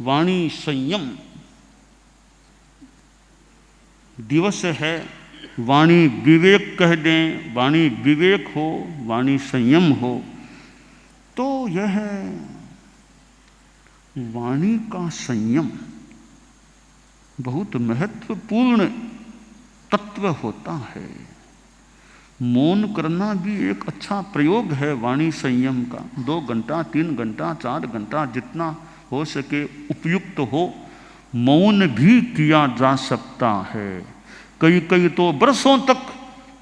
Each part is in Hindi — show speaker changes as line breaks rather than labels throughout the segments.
वाणी संयम दिवस है। वाणी विवेक कह दें, वाणी विवेक हो, वाणी संयम हो, तो यह वाणी का संयम बहुत महत्वपूर्ण तत्व होता है। मौन करना भी एक अच्छा प्रयोग है वाणी संयम का। 2 घंटा, 3 घंटा, 4 घंटा, जितना हो सके उपयुक्त हो, मौन भी किया जा सकता है। कई तो बरसों तक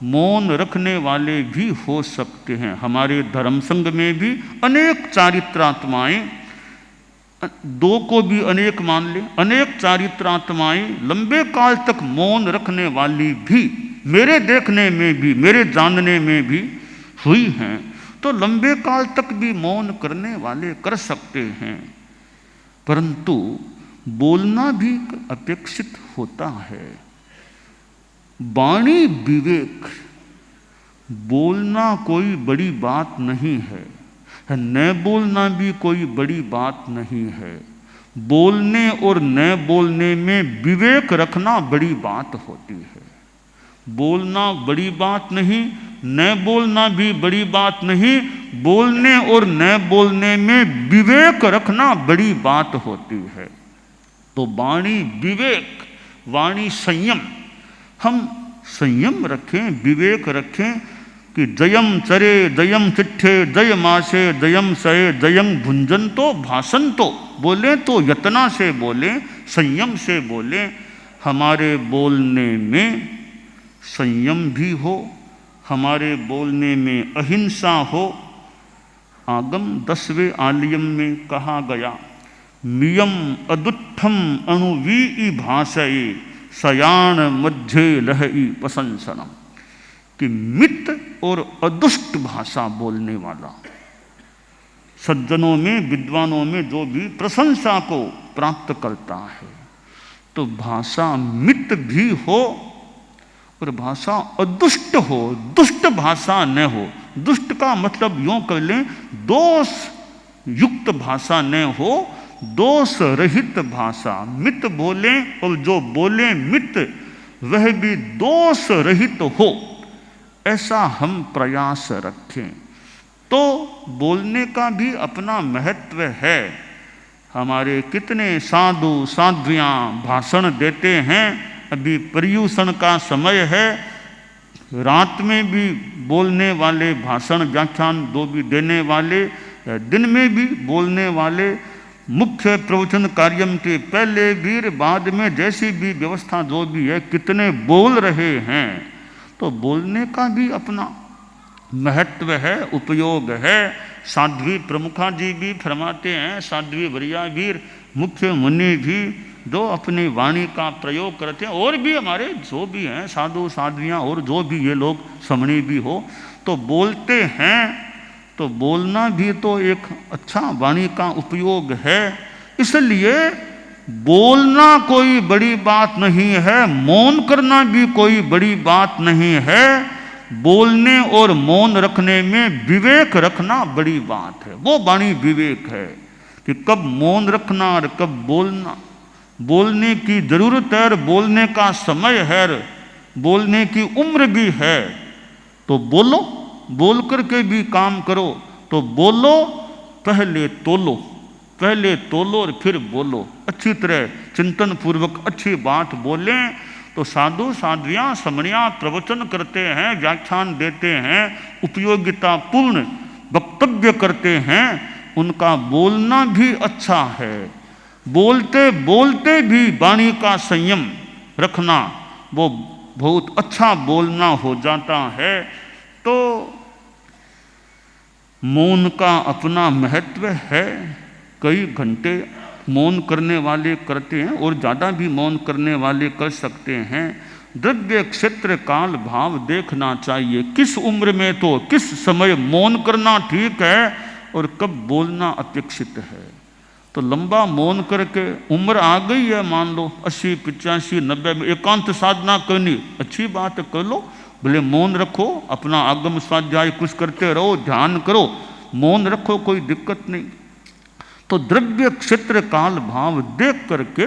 मौन रखने वाले भी हो सकते हैं। हमारे धर्म संघ में भी अनेक चारित्रात्माएं, 2 को भी अनेक मान ले, अनेक चारित्रात्माएं लंबे काल तक मौन रखने वाली भी मेरे देखने में भी, मेरे जानने में भी हुई हैं। तो लंबे काल तक भी मौन करने वाले कर सकते हैं, परंतु बोलना भी अपेक्षित होता है। वाणी विवेक, बोलना कोई बड़ी बात नहीं है, न बोलना भी कोई बड़ी बात नहीं है। बोलने और न बोलने में विवेक रखना बड़ी बात होती है। बोलना बड़ी बात नहीं, न बोलना भी बड़ी बात नहीं। बोलने और न बोलने में विवेक रखना बड़ी बात होती है। तो वाणी विवेक, वाणी संयम, हम संयम रखें, विवेक रखें कि जयम चरे जयम चिट्ठे जय मासे जयम सये जयम भुंजन तो भाषण तो बोले तो यतना से बोले, संयम से बोले। हमारे बोलने में संयम भी हो, हमारे बोलने में अहिंसा हो। आगम 10वें आलियम में कहा गया, मियम अदुत्थम अणुवी भाषये सयान मध्य लहई प्रशंसनम, कि मित और अदुष्ट भाषा बोलने वाला सज्जनों में, विद्वानों में जो भी प्रशंसा को प्राप्त करता है। तो भाषा मित भी हो और भाषा अदुष्ट हो, दुष्ट भाषा न हो। दुष्ट का मतलब यूं कर लें, दोष युक्त भाषा न हो, दोष रहित भाषा। मित बोले और जो बोले मित वह भी दोष रहित हो, ऐसा हम प्रयास रखें। तो बोलने का भी अपना महत्व है। हमारे कितने साधु साध्वियाँ भाषण देते हैं। अभी पर्यूषण का समय है, रात में भी बोलने वाले, भाषण व्याख्यान जो भी देने वाले, दिन में भी बोलने वाले, मुख्य प्रवचन कार्यम के पहले भी बाद में जैसी भी व्यवस्था जो भी है, कितने बोल रहे हैं। तो बोलने का भी अपना महत्व है, उपयोग है। साध्वी प्रमुखा जी भी फरमाते हैं, साध्वी वरियावीर मुख्य मुनि भी जो अपनी वाणी का प्रयोग करते हैं, और भी हमारे जो भी हैं साधु साध्वियाँ और जो भी ये लोग समणी भी हो, तो बोलते हैं। तो बोलना भी तो एक अच्छा वाणी का उपयोग है। इसलिए बोलना कोई बड़ी बात नहीं है, मौन करना भी कोई बड़ी बात नहीं है। बोलने और मौन रखने में विवेक रखना बड़ी बात है। वो वाणी विवेक है कि कब मौन रखना और कब बोलना। बोलने की जरूरत है और बोलने का समय है, बोलने की उम्र भी है। तो बोलो, बोल करके भी काम करो। तो बोलो, पहले तोलो, पहले तोलो और फिर बोलो। अच्छी तरह चिंतन पूर्वक अच्छी बात बोलें। तो साधु साध्वियाँ समणियाँ प्रवचन करते हैं, व्याख्यान देते हैं, उपयोगितापूर्ण वक्तव्य करते हैं, उनका बोलना भी अच्छा है। बोलते बोलते भी वाणी का संयम रखना, वो बहुत अच्छा बोलना हो जाता है। तो मौन का अपना महत्व है। कई घंटे मौन करने वाले करते हैं और ज़्यादा भी मौन करने वाले कर सकते हैं। द्रव्य क्षेत्र काल भाव देखना चाहिए, किस उम्र में तो किस समय मौन करना ठीक है और कब बोलना अपेक्षित है। तो लंबा मौन करके उम्र आ गई है, मान लो 80, 85, 90 में एकांत साधना करनी, अच्छी बात कर लो, भले मौन रखो, अपना आगम स्वाध्याय कुछ करते रहो, ध्यान करो, मौन रखो, कोई दिक्कत नहीं। तो द्रव्य क्षेत्र काल भाव देख करके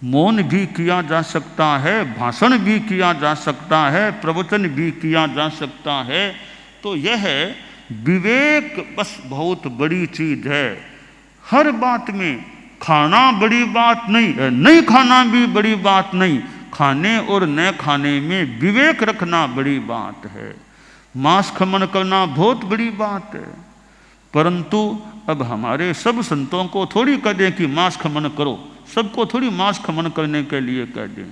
मौन भी किया जा सकता है, भाषण भी किया जा सकता है, प्रवचन भी किया जा सकता है। तो यह विवेक बस बहुत बड़ी चीज है। हर बात में खाना बड़ी बात नहीं है, नहीं खाना भी बड़ी बात नहीं, खाने और न खाने में विवेक रखना बड़ी बात है। मांस खमन करना बहुत बड़ी बात है, परंतु अब हमारे सब संतों को थोड़ी कह दें कि मांस खमन करो, सबको थोड़ी मांस खमन करने के लिए कह दें।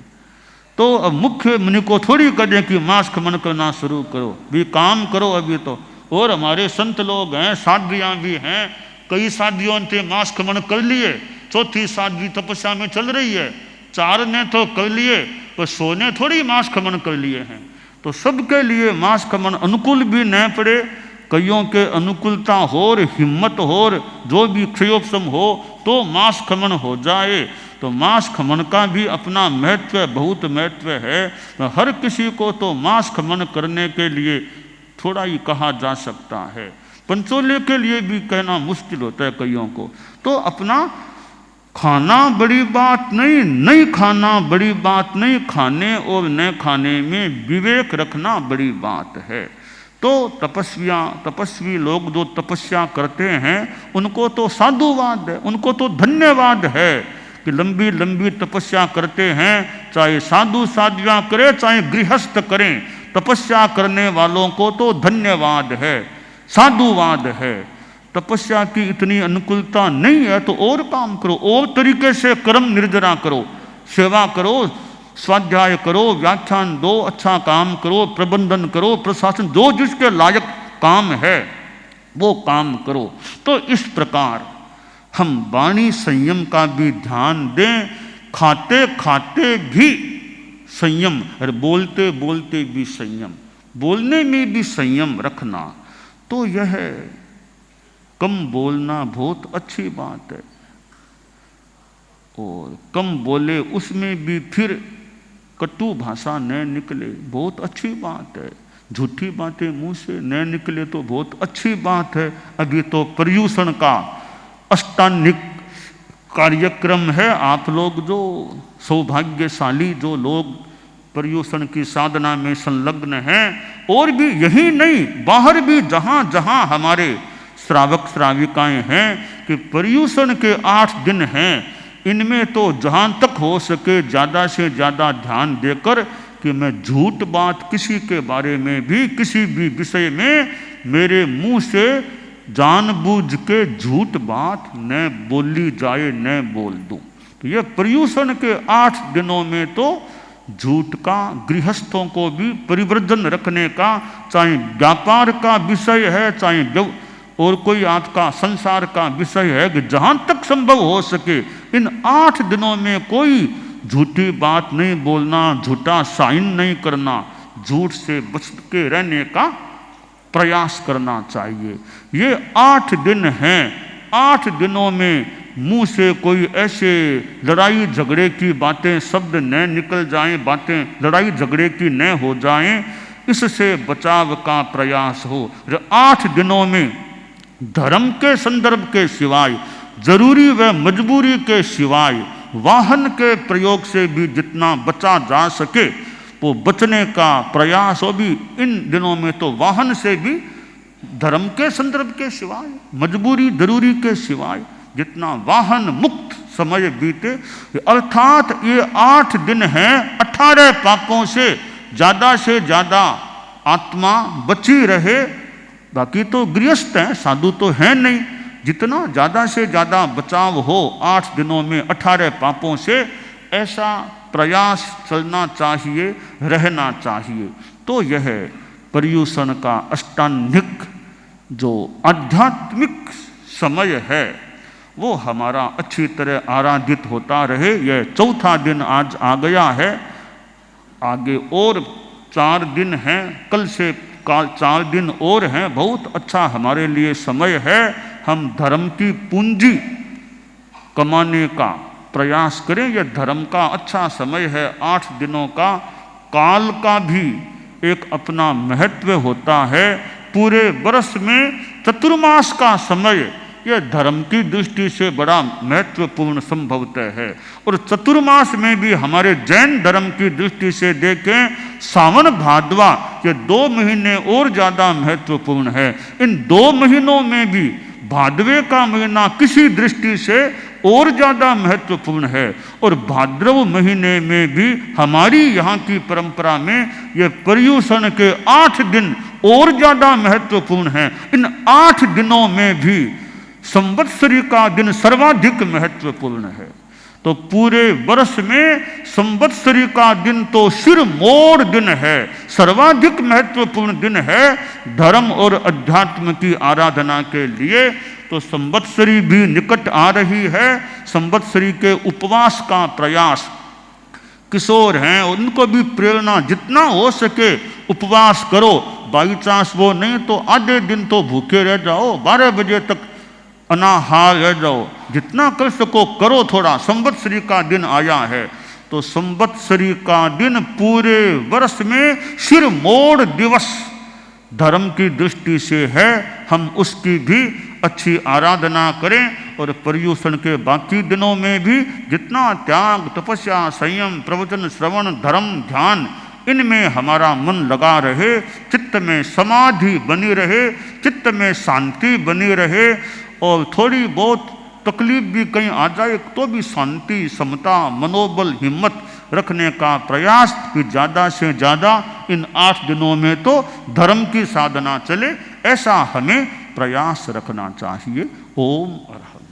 तो अब मुख्य मुनि को थोड़ी कह दें कि मांस खमन करना शुरू करो, भी काम करो अभी तो। और हमारे संत लोग हैं, साध्वियाँ भी हैं, कई साध्वियों ने मांस खमन कर लिए, चौथी साध्वी तपस्या में चल रही है, 4 ने तो कर लिए, पर 100 ने थोड़ी मांस खमन कर लिए हैं। तो सबके लिए मांस खमन अनुकूल भी न पड़े, कईयों के अनुकूलता हो और हिम्मत हो और जो भी क्षयोपशम हो तो मांस खमन हो जाए। तो मांस खमन का भी अपना महत्व, बहुत महत्व है। तो हर किसी को तो मांस खमन करने के लिए थोड़ा ही कहा जा सकता है, पंचोले के लिए भी कहना मुश्किल होता है कईयों को। तो अपना खाना बड़ी बात नहीं, नहीं खाना बड़ी बात नहीं, खाने और न खाने में विवेक रखना बड़ी बात है। तो तपस्वी लोग जो तपस्या करते हैं उनको तो साधुवाद है, उनको तो धन्यवाद है कि लंबी लंबी तपस्या करते हैं, चाहे साधु साध्वियाँ करें चाहे गृहस्थ करें, तपस्या करने वालों को तो धन्यवाद है, साधुवाद है। तपस्या की इतनी अनुकूलता नहीं है तो और काम करो, और तरीके से कर्म निर्जरा करो, सेवा करो, स्वाध्याय करो, व्याख्यान दो, अच्छा काम करो, प्रबंधन करो, प्रशासन, जो जिसके लायक काम है वो काम करो। तो इस प्रकार हम वाणी संयम का भी ध्यान दें, खाते खाते भी संयम और बोलते बोलते भी संयम, बोलने में भी संयम रखना। तो यह कम बोलना बहुत अच्छी बात है, और कम बोले उसमें भी फिर कटु भाषा न निकले, बहुत अच्छी बात है। झूठी बातें मुंह से न निकले तो बहुत अच्छी बात है। अभी तो पर्यूषण का अष्टांगिक कार्यक्रम है। आप लोग जो सौभाग्यशाली जो लोग पर्यूषण की साधना में संलग्न हैं, और भी यही नहीं बाहर भी जहाँ जहाँ हमारे श्रावक श्राविकाएं हैं कि पर्यूषण के 8 दिन हैं, इनमें तो जहाँ तक हो सके ज़्यादा से ज़्यादा ध्यान देकर कि मैं झूठ बात किसी के बारे में भी, किसी भी विषय में मेरे मुंह से जानबूझ के झूठ बात न बोली जाए, न बोल दूं। तो ये पर्यूषण के 8 दिनों में तो झूठ का गृहस्थों को भी परिवर्जन रखने का, चाहे व्यापार का विषय है चाहे और कोई आपका संसार का विषय है, कि जहाँ तक संभव हो सके इन 8 दिनों में कोई झूठी बात नहीं बोलना, झूठा साइन नहीं करना, झूठ से बच के रहने का प्रयास करना चाहिए। ये 8 दिन हैं, 8 दिनों में मुंह से कोई ऐसे लड़ाई झगड़े की बातें शब्द न निकल जाएं, बातें लड़ाई झगड़े की न हो जाएं, इससे बचाव का प्रयास हो। 8 दिनों में धर्म के संदर्भ के सिवाय, जरूरी व मजबूरी के सिवाय, वाहन के प्रयोग से भी जितना बचा जा सके वो बचने का प्रयास हो। भी इन दिनों में तो वाहन से भी धर्म के संदर्भ के सिवाय, मजबूरी जरूरी के सिवाय जितना वाहन मुक्त समय बीते, अर्थात ये 8 दिन हैं 18 पापों से ज़्यादा आत्मा बची रहे। बाकी तो गृहस्थ हैं, साधु तो हैं नहीं। जितना ज़्यादा से ज़्यादा बचाव हो 8 दिनों में 18 पापों से, ऐसा प्रयास चलना चाहिए, रहना चाहिए। तो यह पर्यूषण का अष्टांगिक जो आध्यात्मिक समय है वो हमारा अच्छी तरह आराधित होता रहे। यह 4था दिन आज आ गया है, आगे और 4 दिन हैं, कल से 4 दिन और हैं। बहुत अच्छा हमारे लिए समय है, हम धर्म की पूंजी कमाने का प्रयास करें। यह धर्म का अच्छा समय है। 8 दिनों का काल का भी एक अपना महत्व होता है। पूरे वर्ष में चतुर्मास का समय यह धर्म की दृष्टि से बड़ा महत्वपूर्ण संभवतः है। और चतुर्मास में भी हमारे जैन धर्म की दृष्टि से देखें, सावन भादवा ये 2 महीने और ज़्यादा महत्वपूर्ण है। इन 2 महीनों में भी भादवे का महीना किसी दृष्टि से और ज़्यादा महत्वपूर्ण है। और भाद्रव महीने में भी हमारी यहाँ की परंपरा में ये पर्युषण के 8 दिन और ज़्यादा महत्वपूर्ण हैं। इन 8 दिनों में भी संवत्सरी का दिन सर्वाधिक महत्वपूर्ण है। तो पूरे वर्ष में संवत्सरी का दिन तो सिरमौर दिन है, सर्वाधिक महत्वपूर्ण दिन है धर्म और अध्यात्म की आराधना के लिए। तो संवत्सरी भी निकट आ रही है। संवत्सरी के उपवास का प्रयास, किशोर हैं उनको भी प्रेरणा, जितना हो सके उपवास करो। बाई चांस वो नहीं तो आधे दिन तो भूखे रह जाओ, 12 बजे तक अनाहार रह जाओ, जितना कर सको करो थोड़ा। संवत्सरी का दिन आया है तो संवत्सरी का दिन पूरे वर्ष में सिरमौर दिवस धर्म की दृष्टि से है। हम उसकी भी अच्छी आराधना करें और पर्युषण के बाकी दिनों में भी जितना त्याग, तपस्या, संयम, प्रवचन, श्रवण, धर्म, ध्यान, इनमें हमारा मन लगा रहे, चित्त में समाधि बनी रहे, चित्त में शांति बनी रहे। और थोड़ी बहुत तकलीफ भी कहीं आ जाए तो भी शांति, समता, मनोबल, हिम्मत रखने का प्रयास कि ज़्यादा से ज़्यादा इन 8 दिनों में तो धर्म की साधना चले, ऐसा हमें प्रयास रखना चाहिए। ओम अरहत।